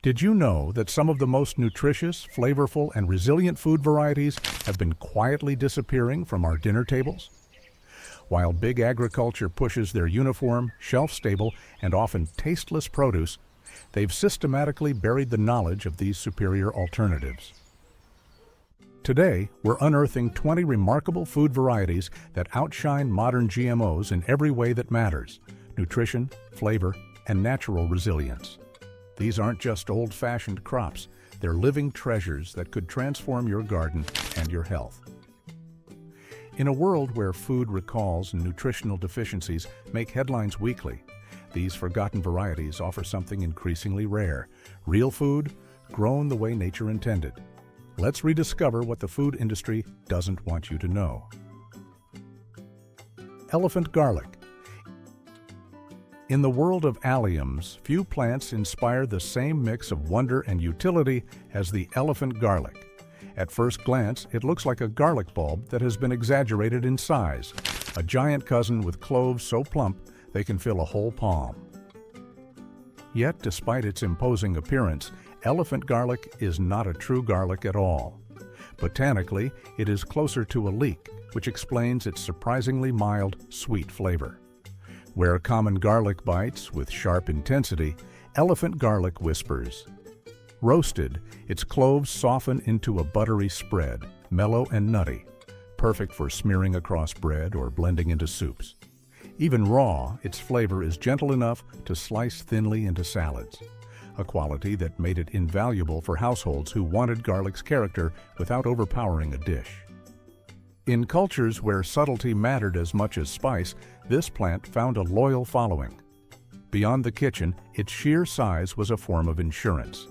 Did you know that some of the most nutritious, flavorful, and resilient food varieties have been quietly disappearing from our dinner tables? While big agriculture pushes their uniform, shelf-stable, and often tasteless produce, they've systematically buried the knowledge of these superior alternatives. Today, we're unearthing 20 remarkable food varieties that outshine modern GMOs in every way that matters: nutrition, flavor, and natural resilience. These aren't just old-fashioned crops, they're living treasures that could transform your garden and your health. In a world where food recalls and nutritional deficiencies make headlines weekly, these forgotten varieties offer something increasingly rare: real food, grown the way nature intended. Let's rediscover what the food industry doesn't want you to know. Elephant garlic. In the world of alliums, few plants inspire the same mix of wonder and utility as the elephant garlic. At first glance, it looks like a garlic bulb that has been exaggerated in size, a giant cousin with cloves so plump they can fill a whole palm. Yet, despite its imposing appearance, elephant garlic is not a true garlic at all. Botanically, it is closer to a leek, which explains its surprisingly mild, sweet flavor. Where common garlic bites with sharp intensity, elephant garlic whispers. Roasted, its cloves soften into a buttery spread, mellow and nutty, perfect for smearing across bread or blending into soups. Even raw, its flavor is gentle enough to slice thinly into salads, a quality that made it invaluable for households who wanted garlic's character without overpowering a dish. In cultures where subtlety mattered as much as spice, this plant found a loyal following. Beyond the kitchen, its sheer size was a form of insurance.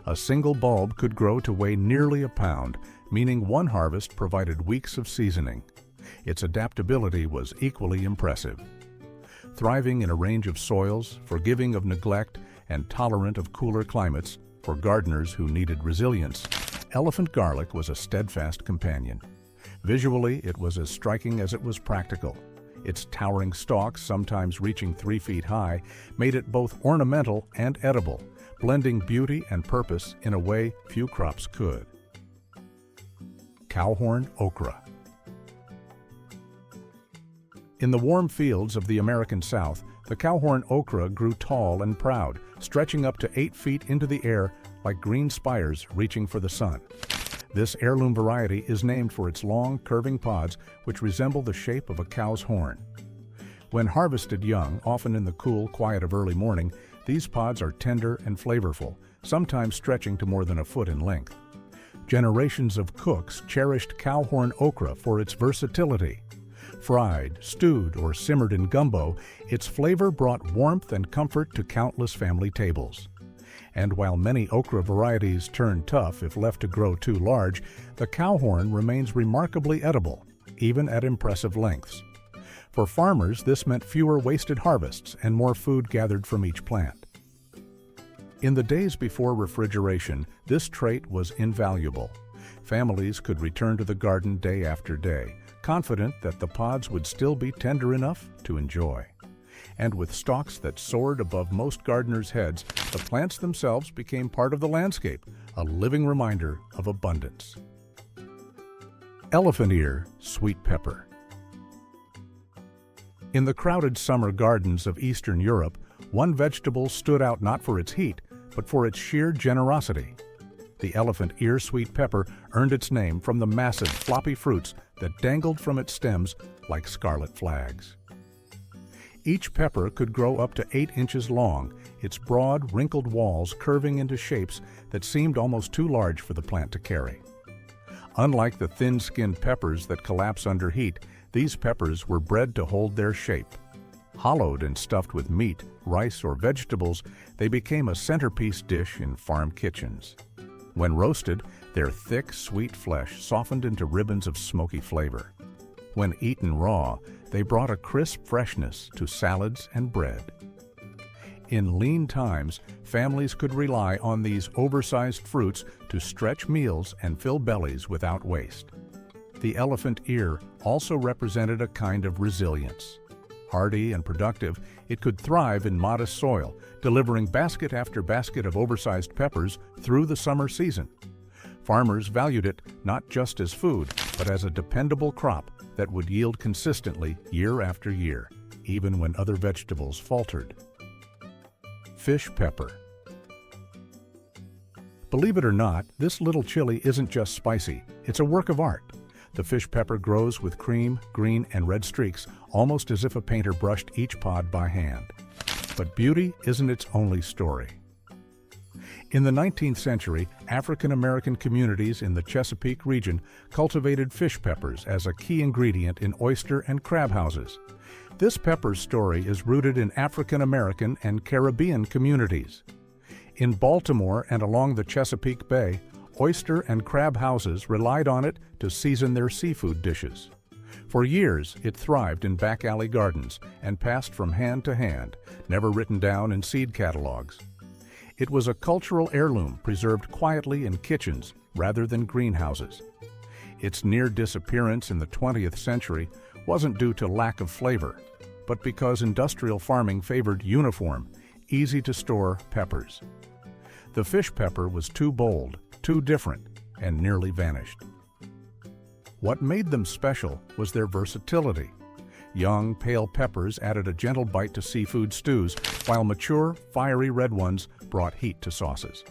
A single bulb could grow to weigh nearly a pound, meaning one harvest provided weeks of seasoning. Its adaptability was equally impressive. Thriving in a range of soils, forgiving of neglect, and tolerant of cooler climates, for gardeners who needed resilience, elephant garlic was a steadfast companion. Visually, it was as striking as it was practical. Its towering stalks, sometimes reaching 3 feet high, made it both ornamental and edible, blending beauty and purpose in a way few crops could. Cowhorn okra. In the warm fields of the American South, the cowhorn okra grew tall and proud, stretching up to 8 feet into the air like green spires reaching for the sun. This heirloom variety is named for its long, curving pods which resemble the shape of a cow's horn. When harvested young, often in the cool quiet of early morning, these pods are tender and flavorful, sometimes stretching to more than a foot in length. Generations of cooks cherished cowhorn okra for its versatility. Fried, stewed, or simmered in gumbo, its flavor brought warmth and comfort to countless family tables. And while many okra varieties turn tough if left to grow too large, the cowhorn remains remarkably edible, even at impressive lengths. For farmers, this meant fewer wasted harvests and more food gathered from each plant. In the days before refrigeration, this trait was invaluable. Families could return to the garden day after day, confident that the pods would still be tender enough to enjoy. And with stalks that soared above most gardeners' heads, the plants themselves became part of the landscape, a living reminder of abundance. Elephant ear sweet pepper. In the crowded summer gardens of Eastern Europe, one vegetable stood out not for its heat, but for its sheer generosity. The elephant ear sweet pepper earned its name from the massive, floppy fruits that dangled from its stems like scarlet flags. Each pepper could grow up to 8 inches long, its broad, wrinkled walls curving into shapes that seemed almost too large for the plant to carry. Unlike the thin-skinned peppers that collapse under heat, these peppers were bred to hold their shape. Hollowed and stuffed with meat, rice, or vegetables, they became a centerpiece dish in farm kitchens. When roasted, their thick, sweet flesh softened into ribbons of smoky flavor. When eaten raw, they brought a crisp freshness to salads and bread. In lean times, families could rely on these oversized fruits to stretch meals and fill bellies without waste. The elephant ear also represented a kind of resilience. Hardy and productive, it could thrive in modest soil, delivering basket after basket of oversized peppers through the summer season. Farmers valued it not just as food, but as a dependable crop that would yield consistently year after year, even when other vegetables faltered. Fish pepper. Believe it or not, this little chili isn't just spicy, it's a work of art. The fish pepper grows with cream, green, and red streaks, almost as if a painter brushed each pod by hand. But beauty isn't its only story. In the 19th century, African-American communities in the Chesapeake region cultivated fish peppers as a key ingredient in oyster and crab houses. This pepper's story is rooted in African-American and Caribbean communities. In Baltimore and along the Chesapeake Bay, oyster and crab houses relied on it to season their seafood dishes. For years, it thrived in back alley gardens and passed from hand to hand, never written down in seed catalogs. It was a cultural heirloom preserved quietly in kitchens rather than greenhouses. Its near disappearance in the 20th century wasn't due to lack of flavor, but because industrial farming favored uniform, easy-to-store peppers. The fish pepper was too bold, too different, and nearly vanished. What made them special was their versatility. Young, pale peppers added a gentle bite to seafood stews, while mature, fiery red ones brought heat to sauces.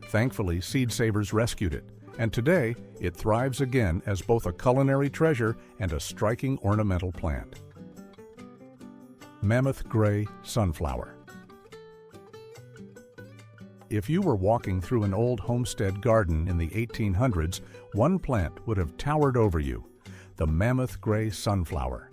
Thankfully, seed savers rescued it, and today it thrives again as both a culinary treasure and a striking ornamental plant. Mammoth Gray Sunflower. If you were walking through an old homestead garden in the 1800s, one plant would have towered over you, the Mammoth Gray Sunflower.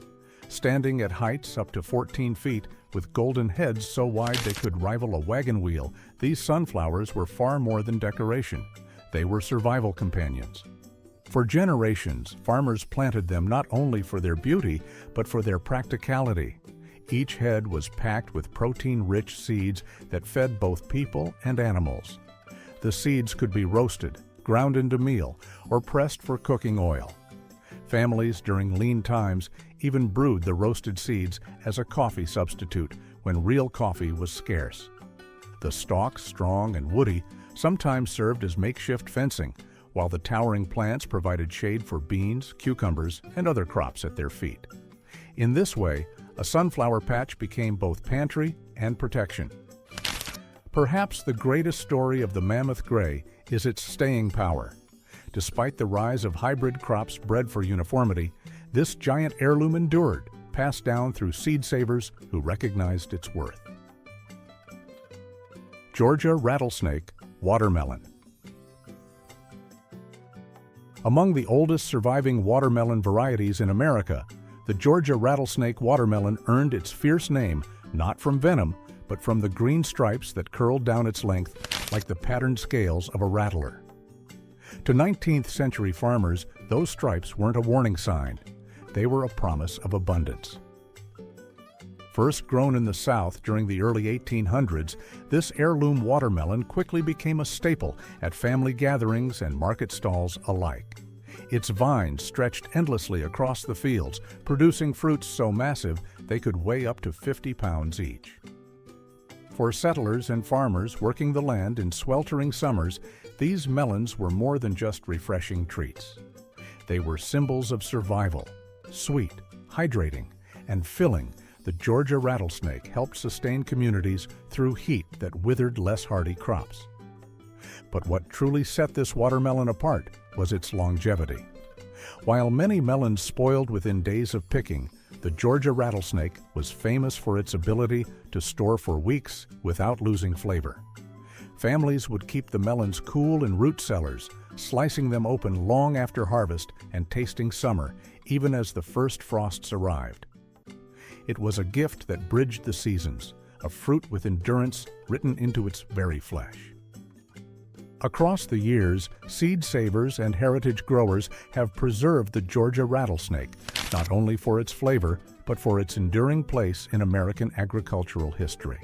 Standing at heights up to 14 feet, with golden heads so wide they could rival a wagon wheel, these sunflowers were far more than decoration. They were survival companions. For generations, farmers planted them not only for their beauty, but for their practicality. Each head was packed with protein-rich seeds that fed both people and animals. The seeds could be roasted, ground into meal, or pressed for cooking oil. Families during lean times even brewed the roasted seeds as a coffee substitute when real coffee was scarce. The stalks, strong and woody, sometimes served as makeshift fencing, while the towering plants provided shade for beans, cucumbers, and other crops at their feet. In this way, a sunflower patch became both pantry and protection. Perhaps the greatest story of the Mammoth Gray is its staying power. Despite the rise of hybrid crops bred for uniformity, this giant heirloom endured, passed down through seed savers who recognized its worth. Georgia Rattlesnake Watermelon. Among the oldest surviving watermelon varieties in America, the Georgia Rattlesnake watermelon earned its fierce name not from venom, but from the green stripes that curled down its length like the patterned scales of a rattler. To 19th century farmers, those stripes weren't a warning sign. They were a promise of abundance. First grown in the South during the early 1800s, this heirloom watermelon quickly became a staple at family gatherings and market stalls alike. Its vines stretched endlessly across the fields, producing fruits so massive they could weigh up to 50 pounds each. For settlers and farmers working the land in sweltering summers, these melons were more than just refreshing treats. They were symbols of survival. Sweet, hydrating, and filling, the Georgia rattlesnake helped sustain communities through heat that withered less hardy crops. But what truly set this watermelon apart was its longevity. While many melons spoiled within days of picking, the Georgia rattlesnake was famous for its ability to store for weeks without losing flavor. Families would keep the melons cool in root cellars, slicing them open long after harvest and tasting summer, even as the first frosts arrived. It was a gift that bridged the seasons, a fruit with endurance written into its very flesh. Across the years, seed savers and heritage growers have preserved the Georgia rattlesnake, not only for its flavor, but for its enduring place in American agricultural history.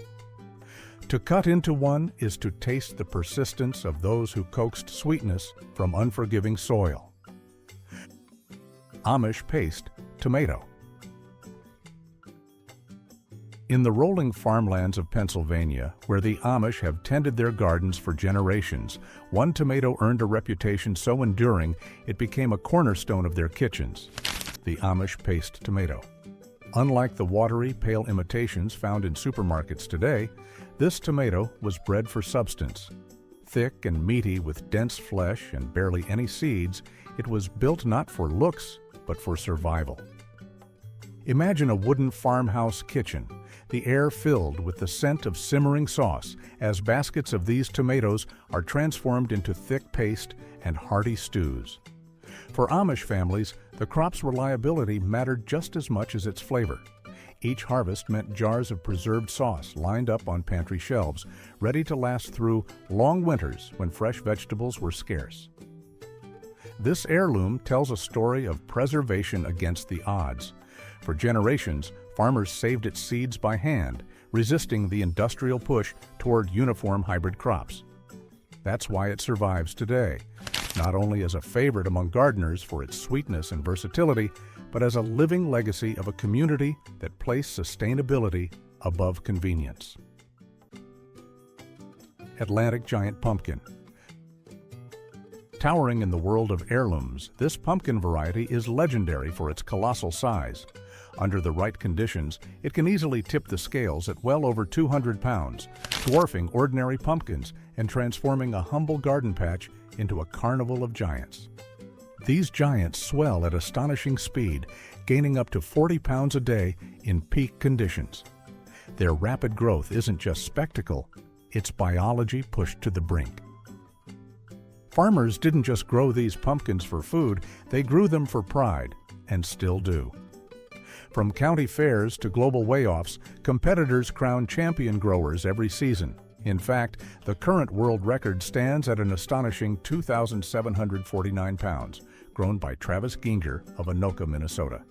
To cut into one is to taste the persistence of those who coaxed sweetness from unforgiving soil. Amish Paste Tomato. In the rolling farmlands of Pennsylvania, where the Amish have tended their gardens for generations, one tomato earned a reputation so enduring it became a cornerstone of their kitchens: the Amish paste tomato. Unlike the watery, pale imitations found in supermarkets today, this tomato was bred for substance. Thick and meaty with dense flesh and barely any seeds, it was built not for looks, but for survival. Imagine a wooden farmhouse kitchen, the air filled with the scent of simmering sauce as baskets of these tomatoes are transformed into thick paste and hearty stews. For Amish families, the crop's reliability mattered just as much as its flavor. Each harvest meant jars of preserved sauce lined up on pantry shelves, ready to last through long winters when fresh vegetables were scarce. This heirloom tells a story of preservation against the odds. For generations, farmers saved its seeds by hand, resisting the industrial push toward uniform hybrid crops. That's why it survives today, not only as a favorite among gardeners for its sweetness and versatility, but as a living legacy of a community that placed sustainability above convenience. Atlantic Giant Pumpkin. Towering in the world of heirlooms, this pumpkin variety is legendary for its colossal size. Under the right conditions, it can easily tip the scales at well over 200 pounds, dwarfing ordinary pumpkins and transforming a humble garden patch into a carnival of giants. These giants swell at astonishing speed, gaining up to 40 pounds a day in peak conditions. Their rapid growth isn't just spectacle, it's biology pushed to the brink. Farmers didn't just grow these pumpkins for food, they grew them for pride, and still do. From county fairs to global weigh-offs, competitors crown champion growers every season. In fact, the current world record stands at an astonishing 2,749 pounds, grown by Travis Ginger of Anoka, Minnesota.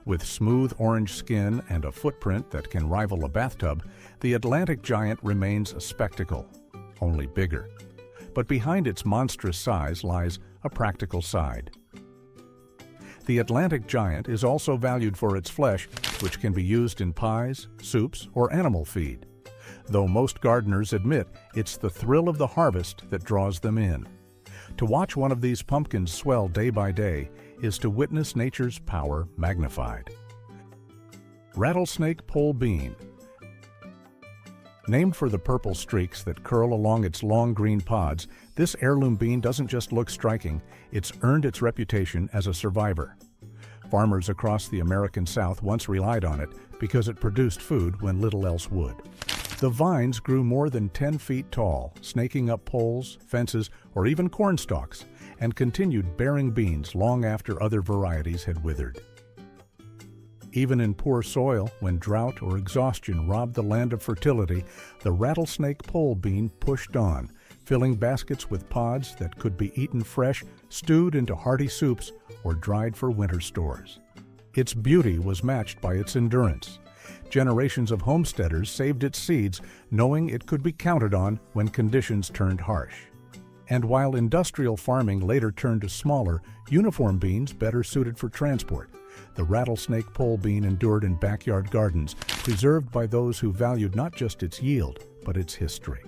With smooth orange skin and a footprint that can rival a bathtub, the Atlantic Giant remains a spectacle, only bigger. But behind its monstrous size lies a practical side. The Atlantic Giant is also valued for its flesh, which can be used in pies, soups, or animal feed. Though most gardeners admit it's the thrill of the harvest that draws them in. To watch one of these pumpkins swell day by day is to witness nature's power magnified. Rattlesnake pole bean. Named for the purple streaks that curl along its long green pods, this heirloom bean doesn't just look striking, it's earned its reputation as a survivor. Farmers across the American South once relied on it because it produced food when little else would. The vines grew more than 10 feet tall, snaking up poles, fences, or even corn stalks, and continued bearing beans long after other varieties had withered. Even in poor soil, when drought or exhaustion robbed the land of fertility, the rattlesnake pole bean pushed on, filling baskets with pods that could be eaten fresh, stewed into hearty soups, or dried for winter stores. Its beauty was matched by its endurance. Generations of homesteaders saved its seeds, knowing it could be counted on when conditions turned harsh. And while industrial farming later turned to smaller, uniform beans better suited for transport, the rattlesnake pole bean endured in backyard gardens, preserved by those who valued not just its yield, but its history.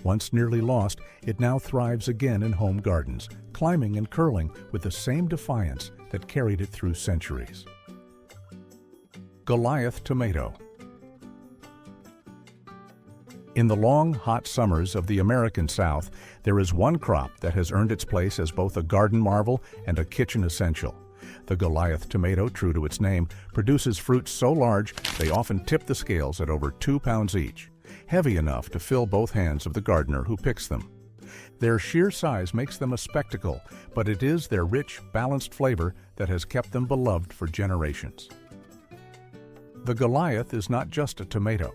Once nearly lost, it now thrives again in home gardens, climbing and curling with the same defiance that carried it through centuries. Goliath Tomato. In the long, hot summers of the American South, there is one crop that has earned its place as both a garden marvel and a kitchen essential. The Goliath tomato, true to its name, produces fruits so large they often tip the scales at over 2 pounds each, heavy enough to fill both hands of the gardener who picks them. Their sheer size makes them a spectacle, but it is their rich, balanced flavor that has kept them beloved for generations. The Goliath is not just a tomato.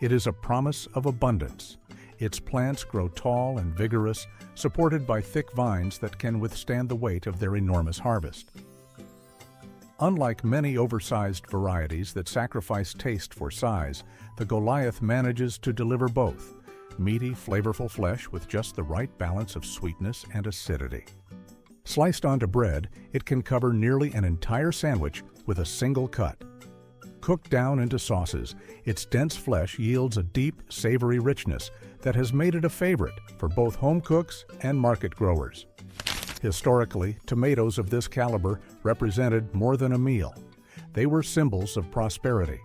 It is a promise of abundance. Its plants grow tall and vigorous, supported by thick vines that can withstand the weight of their enormous harvest. Unlike many oversized varieties that sacrifice taste for size, the Goliath manages to deliver both: meaty, flavorful flesh with just the right balance of sweetness and acidity. Sliced onto bread, it can cover nearly an entire sandwich with a single cut. Cooked down into sauces, its dense flesh yields a deep, savory richness that has made it a favorite for both home cooks and market growers. Historically, tomatoes of this caliber represented more than a meal. They were symbols of prosperity.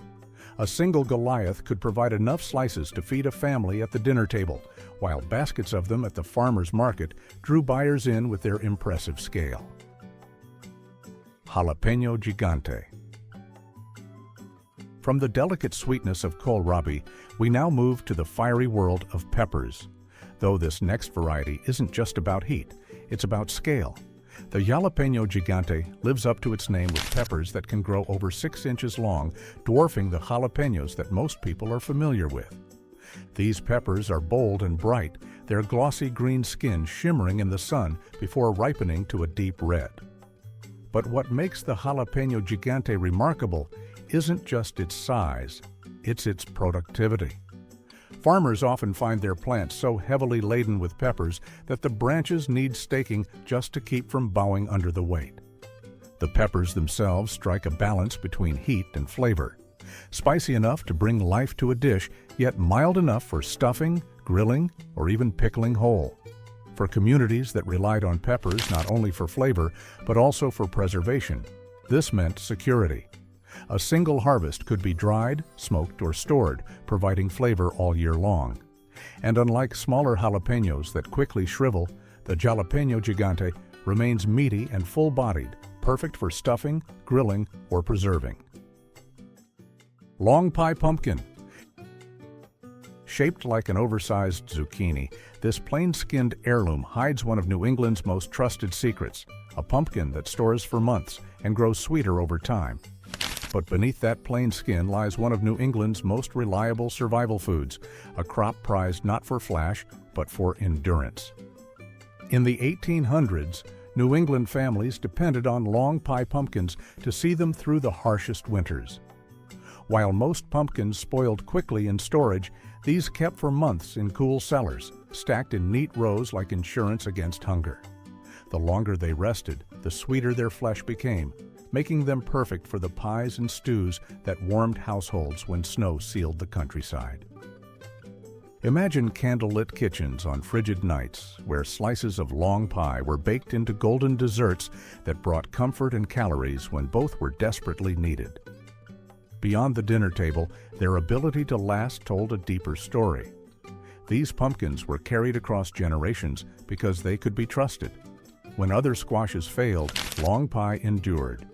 A single Goliath could provide enough slices to feed a family at the dinner table, while baskets of them at the farmer's market drew buyers in with their impressive scale. Jalapeno Gigante. From the delicate sweetness of kohlrabi, we now move to the fiery world of peppers. Though this next variety isn't just about heat, it's about scale. The Jalapeno Gigante lives up to its name with peppers that can grow over 6 inches long, dwarfing the jalapenos that most people are familiar with. These peppers are bold and bright, their glossy green skin shimmering in the sun before ripening to a deep red. But what makes the Jalapeno Gigante remarkable isn't just its size, it's its productivity. Farmers often find their plants so heavily laden with peppers that the branches need staking just to keep from bowing under the weight. The peppers themselves strike a balance between heat and flavor. Spicy enough to bring life to a dish, yet mild enough for stuffing, grilling, or even pickling whole. For communities that relied on peppers not only for flavor, but also for preservation, this meant security. A single harvest could be dried, smoked, or stored, providing flavor all year long. And unlike smaller jalapenos that quickly shrivel, the Jalapeno Gigante remains meaty and full-bodied, perfect for stuffing, grilling, or preserving. Long pie pumpkin. Shaped like an oversized zucchini, this plain-skinned heirloom hides one of New England's most trusted secrets, a pumpkin that stores for months and grows sweeter over time. But beneath that plain skin lies one of New England's most reliable survival foods, a crop prized not for flash, but for endurance. In the 1800s, New England families depended on long pie pumpkins to see them through the harshest winters. While most pumpkins spoiled quickly in storage, these kept for months in cool cellars, stacked in neat rows like insurance against hunger. The longer they rested, the sweeter their flesh became, making them perfect for the pies and stews that warmed households when snow sealed the countryside. Imagine candlelit kitchens on frigid nights where slices of long pie were baked into golden desserts that brought comfort and calories when both were desperately needed. Beyond the dinner table, their ability to last told a deeper story. These pumpkins were carried across generations because they could be trusted. When other squashes failed, long pie endured.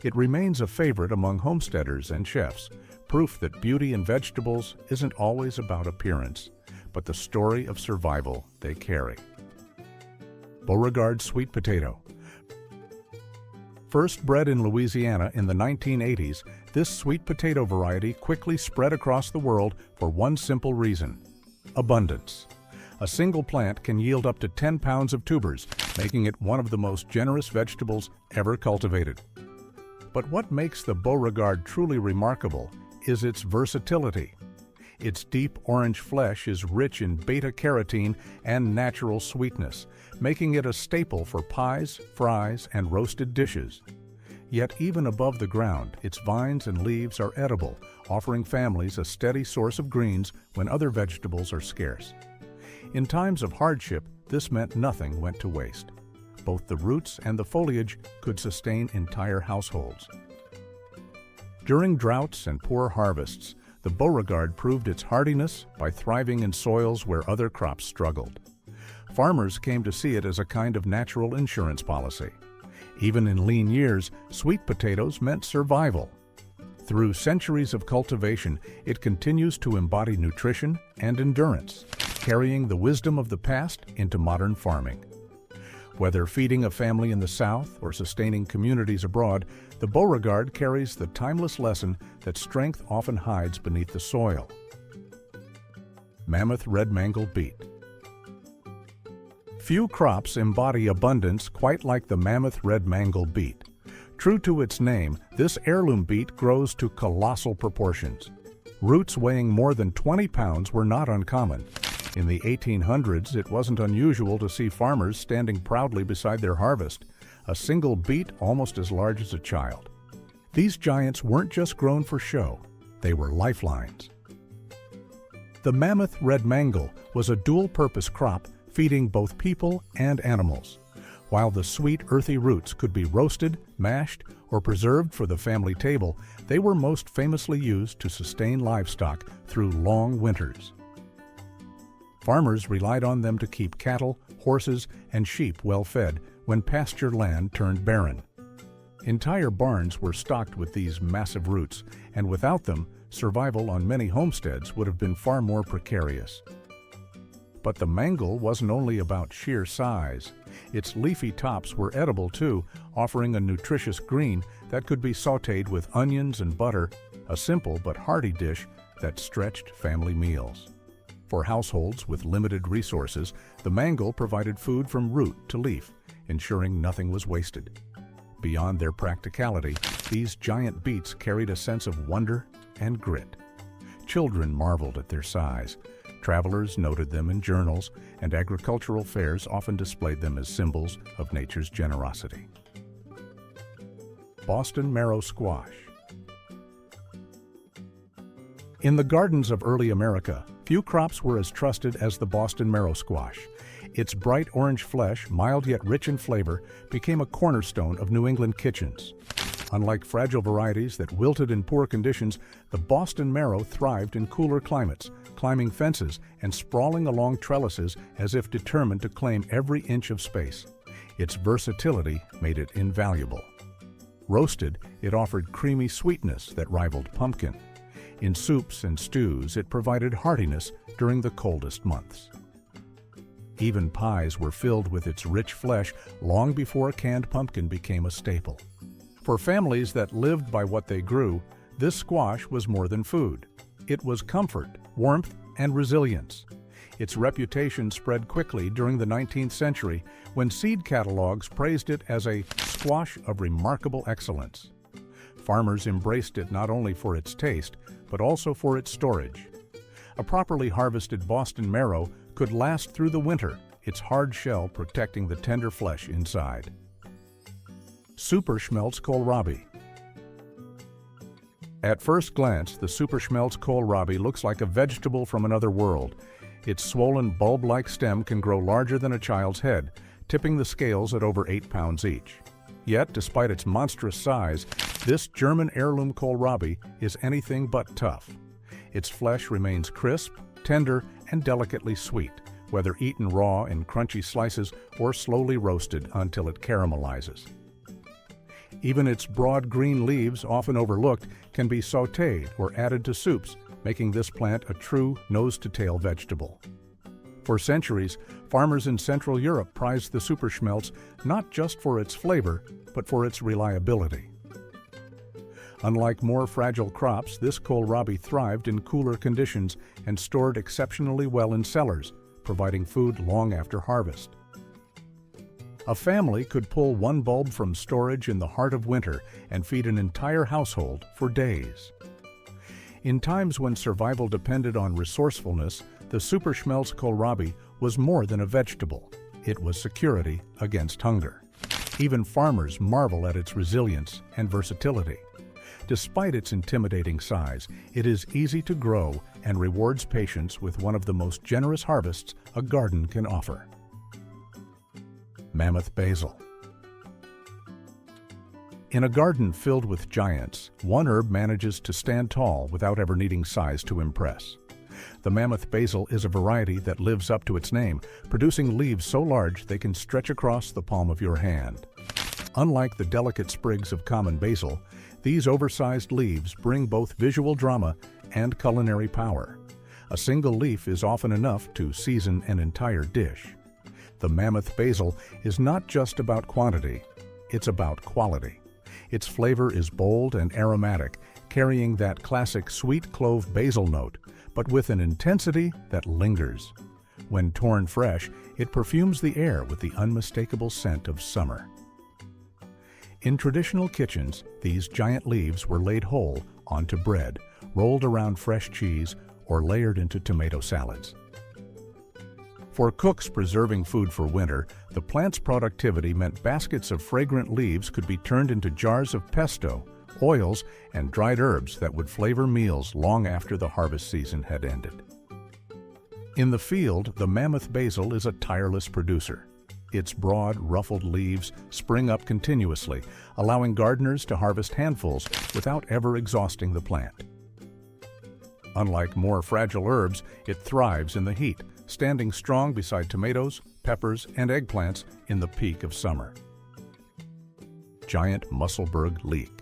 It remains a favorite among homesteaders and chefs, proof that beauty in vegetables isn't always about appearance, but the story of survival they carry. Beauregard sweet potato. First bred in Louisiana in the 1980s, this sweet potato variety quickly spread across the world for one simple reason: abundance. A single plant can yield up to 10 pounds of tubers, making it one of the most generous vegetables ever cultivated. But what makes the Beauregard truly remarkable is its versatility. Its deep orange flesh is rich in beta-carotene and natural sweetness, making it a staple for pies, fries, and roasted dishes. Yet even above the ground, its vines and leaves are edible, offering families a steady source of greens when other vegetables are scarce. In times of hardship, this meant nothing went to waste. Both the roots and the foliage could sustain entire households. During droughts and poor harvests, the Beauregard proved its hardiness by thriving in soils where other crops struggled. Farmers came to see it as a kind of natural insurance policy. Even in lean years, sweet potatoes meant survival. Through centuries of cultivation, it continues to embody nutrition and endurance, carrying the wisdom of the past into modern farming. Whether feeding a family in the South or sustaining communities abroad, the Beauregard carries the timeless lesson that strength often hides beneath the soil. Mammoth red Mangel beet. Few crops embody abundance quite like the mammoth red Mangel beet. True to its name, this heirloom beet grows to colossal proportions. Roots weighing more than 20 pounds were not uncommon. In the 1800s, it wasn't unusual to see farmers standing proudly beside their harvest, a single beet almost as large as a child. These giants weren't just grown for show, they were lifelines. The mammoth red mangel was a dual-purpose crop feeding both people and animals. While the sweet, earthy roots could be roasted, mashed, or preserved for the family table, they were most famously used to sustain livestock through long winters. Farmers relied on them to keep cattle, horses, and sheep well fed when pasture land turned barren. Entire barns were stocked with these massive roots, and without them, survival on many homesteads would have been far more precarious. But the mangel wasn't only about sheer size. Its leafy tops were edible too, offering a nutritious green that could be sautéed with onions and butter, a simple but hearty dish that stretched family meals. For households with limited resources, the mangel provided food from root to leaf, ensuring nothing was wasted. Beyond their practicality, these giant beets carried a sense of wonder and grit. Children marveled at their size. Travelers noted them in journals, and agricultural fairs often displayed them as symbols of nature's generosity. Boston marrow squash. In the gardens of early America, few crops were as trusted as the Boston marrow squash. Its bright orange flesh, mild yet rich in flavor, became a cornerstone of New England kitchens. Unlike fragile varieties that wilted in poor conditions, the Boston marrow thrived in cooler climates, climbing fences and sprawling along trellises as if determined to claim every inch of space. Its versatility made it invaluable. Roasted, it offered creamy sweetness that rivaled pumpkin. In soups and stews, it provided heartiness during the coldest months. Even pies were filled with its rich flesh long before canned pumpkin became a staple. For families that lived by what they grew, this squash was more than food. It was comfort, warmth, and resilience. Its reputation spread quickly during the 19th century when seed catalogs praised it as a squash of remarkable excellence. Farmers embraced it not only for its taste, but also for its storage. A properly harvested Boston marrow could last through the winter, its hard shell protecting the tender flesh inside. Super Schmelz Kohlrabi. At first glance, the Super Schmelz Kohlrabi looks like a vegetable from another world. Its swollen bulb-like stem can grow larger than a child's head, tipping the scales at over 8 pounds each. Yet, despite its monstrous size, this German heirloom kohlrabi is anything but tough. Its flesh remains crisp, tender, and delicately sweet, whether eaten raw in crunchy slices or slowly roasted until it caramelizes. Even its broad green leaves, often overlooked, can be sautéed or added to soups, making this plant a true nose-to-tail vegetable. For centuries, farmers in Central Europe prized the Super Schmelz not just for its flavor, but for its reliability. Unlike more fragile crops, this kohlrabi thrived in cooler conditions and stored exceptionally well in cellars, providing food long after harvest. A family could pull one bulb from storage in the heart of winter and feed an entire household for days. In times when survival depended on resourcefulness, the Super Schmelz kohlrabi was more than a vegetable. It was security against hunger. Even farmers marvel at its resilience and versatility. Despite its intimidating size, it is easy to grow and rewards patience with one of the most generous harvests a garden can offer. Mammoth Basil. In a garden filled with giants, one herb manages to stand tall without ever needing size to impress. The Mammoth Basil is a variety that lives up to its name, producing leaves so large they can stretch across the palm of your hand. Unlike the delicate sprigs of common basil, these oversized leaves bring both visual drama and culinary power. A single leaf is often enough to season an entire dish. The Mammoth Basil is not just about quantity, it's about quality. Its flavor is bold and aromatic, carrying that classic sweet clove basil note, but with an intensity that lingers. When torn fresh, it perfumes the air with the unmistakable scent of summer. In traditional kitchens, these giant leaves were laid whole onto bread, rolled around fresh cheese, or layered into tomato salads. For cooks preserving food for winter, the plant's productivity meant baskets of fragrant leaves could be turned into jars of pesto oils, and dried herbs that would flavor meals long after the harvest season had ended. In the field, the Mammoth Basil is a tireless producer. Its broad, ruffled leaves spring up continuously, allowing gardeners to harvest handfuls without ever exhausting the plant. Unlike more fragile herbs, it thrives in the heat, standing strong beside tomatoes, peppers, and eggplants in the peak of summer. Giant Musselburg Leek.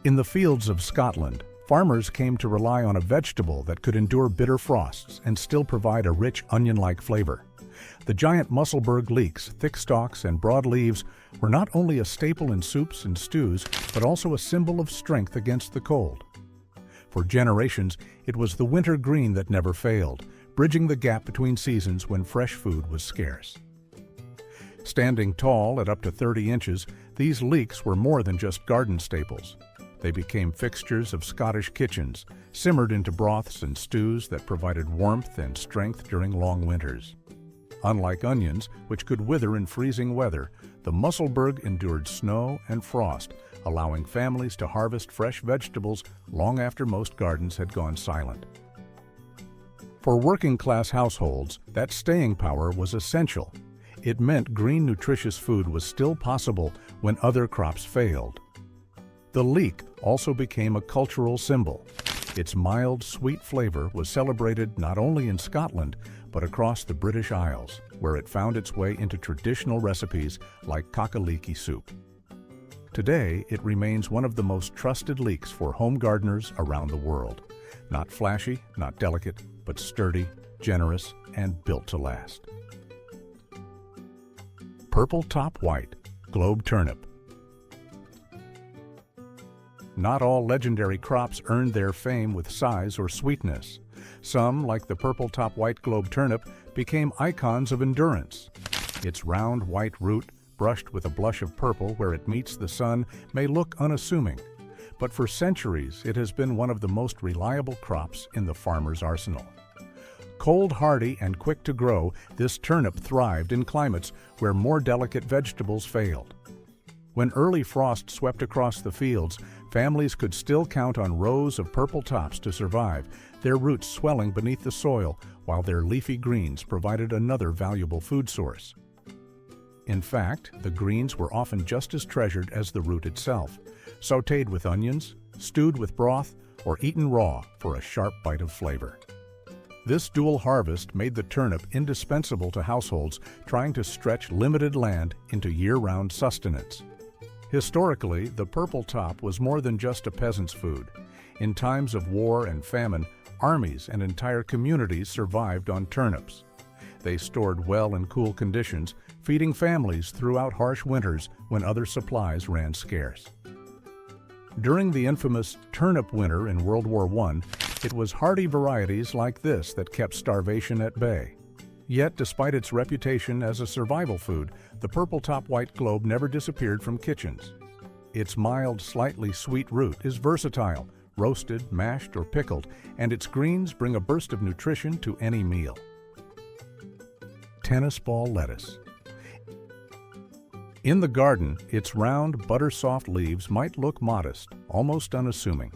In the fields of Scotland, farmers came to rely on a vegetable that could endure bitter frosts and still provide a rich onion-like flavor. The giant Musselburg leek's thick stalks and broad leaves were not only a staple in soups and stews, but also a symbol of strength against the cold. For generations, it was the winter green that never failed, bridging the gap between seasons when fresh food was scarce. Standing tall at up to 30 inches, these leeks were more than just garden staples. They became fixtures of Scottish kitchens, simmered into broths and stews that provided warmth and strength during long winters. Unlike onions, which could wither in freezing weather, the Musselburg endured snow and frost, allowing families to harvest fresh vegetables long after most gardens had gone silent. For working-class households, that staying power was essential. It meant green, nutritious food was still possible when other crops failed. The leek also became a cultural symbol. Its mild, sweet flavor was celebrated not only in Scotland, but across the British Isles, where it found its way into traditional recipes like cock-a-leekie soup. Today, it remains one of the most trusted leeks for home gardeners around the world. Not flashy, not delicate, but sturdy, generous, and built to last. Purple top white, globe turnip. Not all legendary crops earned their fame with size or sweetness. Some, like the purple top white globe turnip, became icons of endurance. Its round white root, brushed with a blush of purple where it meets the sun, may look unassuming, but for centuries it has been one of the most reliable crops in the farmer's arsenal. Cold hardy and quick to grow, this turnip thrived in climates where more delicate vegetables failed. When early frost swept across the fields, families could still count on rows of purple tops to survive, their roots swelling beneath the soil while their leafy greens provided another valuable food source. In fact, the greens were often just as treasured as the root itself, sautéed with onions, stewed with broth, or eaten raw for a sharp bite of flavor. This dual harvest made the turnip indispensable to households trying to stretch limited land into year-round sustenance. Historically, the purple top was more than just a peasant's food. In times of war and famine, armies and entire communities survived on turnips. They stored well in cool conditions, feeding families throughout harsh winters when other supplies ran scarce. During the infamous turnip winter in World War I, it was hardy varieties like this that kept starvation at bay. Yet, despite its reputation as a survival food, the purple top white globe never disappeared from kitchens. Its mild, slightly sweet root is versatile, roasted, mashed, or pickled, and its greens bring a burst of nutrition to any meal. Tennis ball lettuce. In the garden, its round, butter-soft leaves might look modest, almost unassuming.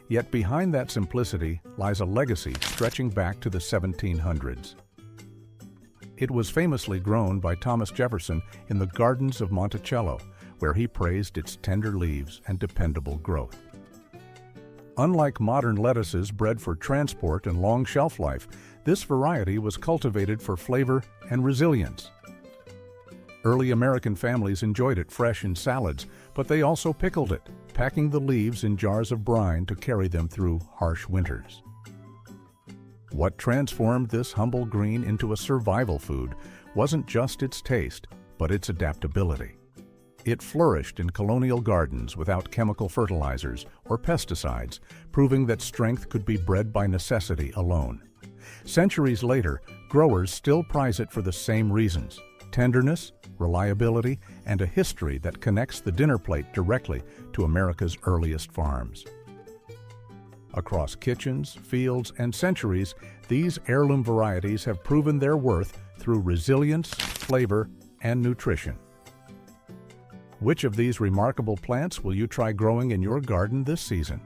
Yet behind that simplicity lies a legacy stretching back to the 1700s. It was famously grown by Thomas Jefferson in the gardens of Monticello, where he praised its tender leaves and dependable growth. Unlike modern lettuces bred for transport and long shelf life, this variety was cultivated for flavor and resilience. Early American families enjoyed it fresh in salads, but they also pickled it, packing the leaves in jars of brine to carry them through harsh winters. What transformed this humble green into a survival food wasn't just its taste, but its adaptability. It flourished in colonial gardens without chemical fertilizers or pesticides, proving that strength could be bred by necessity alone. Centuries later, growers still prize it for the same reasons: tenderness, reliability, and a history that connects the dinner plate directly to America's earliest farms. Across kitchens, fields, and centuries, these heirloom varieties have proven their worth through resilience, flavor, and nutrition. Which of these remarkable plants will you try growing in your garden this season?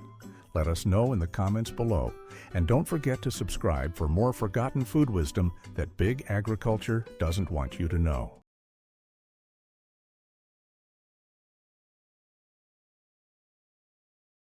Let us know in the comments below. And don't forget to subscribe for more forgotten food wisdom that big agriculture doesn't want you to know.